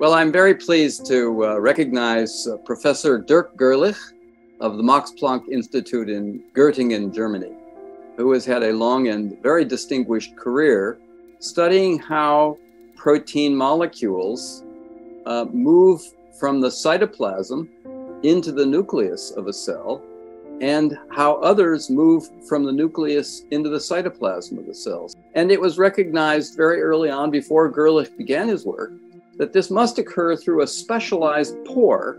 Well, I'm very pleased to recognize Professor Dirk GÖRLICH of the Max Planck Institute in Göttingen, Germany, who has had a long and very distinguished career studying how protein molecules move from the cytoplasm into the nucleus of a cell, and how others move from the nucleus into the cytoplasm of the cells. And it was recognized very early on, before GÖRLICH began his work, that this must occur through a specialized pore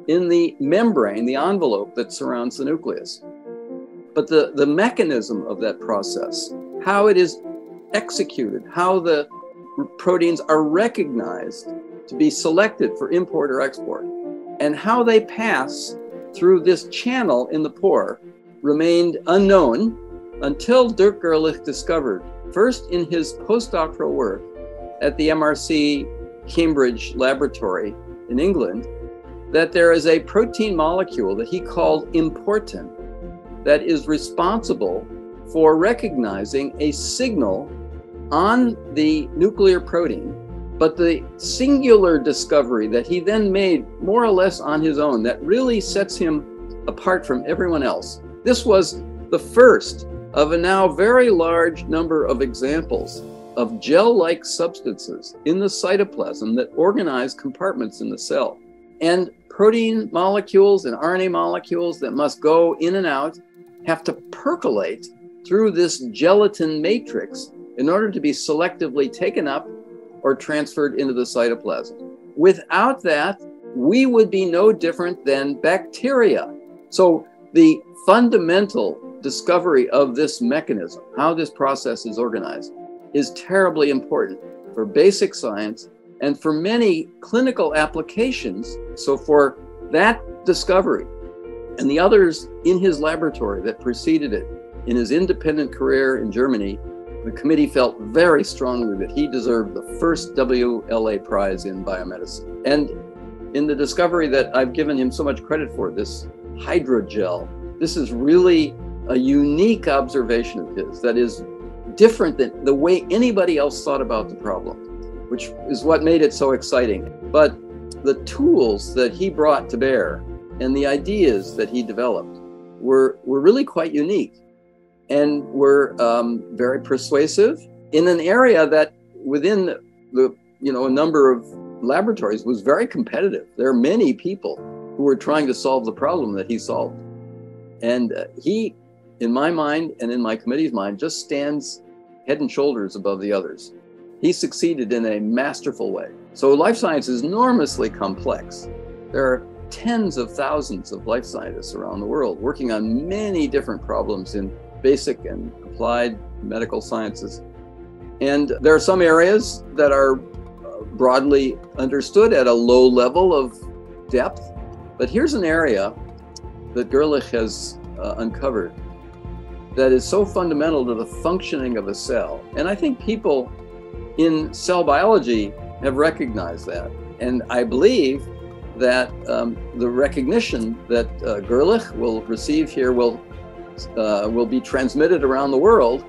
in the membrane, the envelope that surrounds the nucleus. But the mechanism of that process, how it is executed, how the proteins are recognized to be selected for import or export, and how they pass through this channel in the pore remained unknown until Dirk GÖRLICH discovered, first in his postdoctoral work at the MRC Cambridge laboratory in England, that there is a protein molecule that he called importin that is responsible for recognizing a signal on the nuclear protein. But the singular discovery that he then made more or less on his own that really sets him apart from everyone else. This was the first of a now very large number of examples of gel-like substances in the cytoplasm that organize compartments in the cell. And protein molecules and RNA molecules that must go in and out have to percolate through this gelatin matrix in order to be selectively taken up or transferred into the cytoplasm. Without that, we would be no different than bacteria. So the fundamental discovery of this mechanism, how this process is organized, is terribly important for basic science and for many clinical applications. So for that discovery and the others in his laboratory that preceded it in his independent career in Germany, the committee felt very strongly that he deserved the first WLA Prize in biomedicine. And in the discovery that I've given him so much credit for, this hydrogel, this is really a unique observation of his that is different than the way anybody else thought about the problem, which is what made it so exciting. But the tools that he brought to bear and the ideas that he developed were really quite unique and were very persuasive in an area that within a number of laboratories was very competitive. There are many people who were trying to solve the problem that he solved. And he, in my mind and in my committee's mind, just stands head and shoulders above the others. He succeeded in a masterful way. So life science is enormously complex. There are tens of thousands of life scientists around the world working on many different problems in basic and applied medical sciences. And there are some areas that are broadly understood at a low level of depth. But here's an area that GÖRLICH has uncovered that is so fundamental to the functioning of a cell. And I think people in cell biology have recognized that. And I believe that the recognition that GÖRLICH will receive here will be transmitted around the world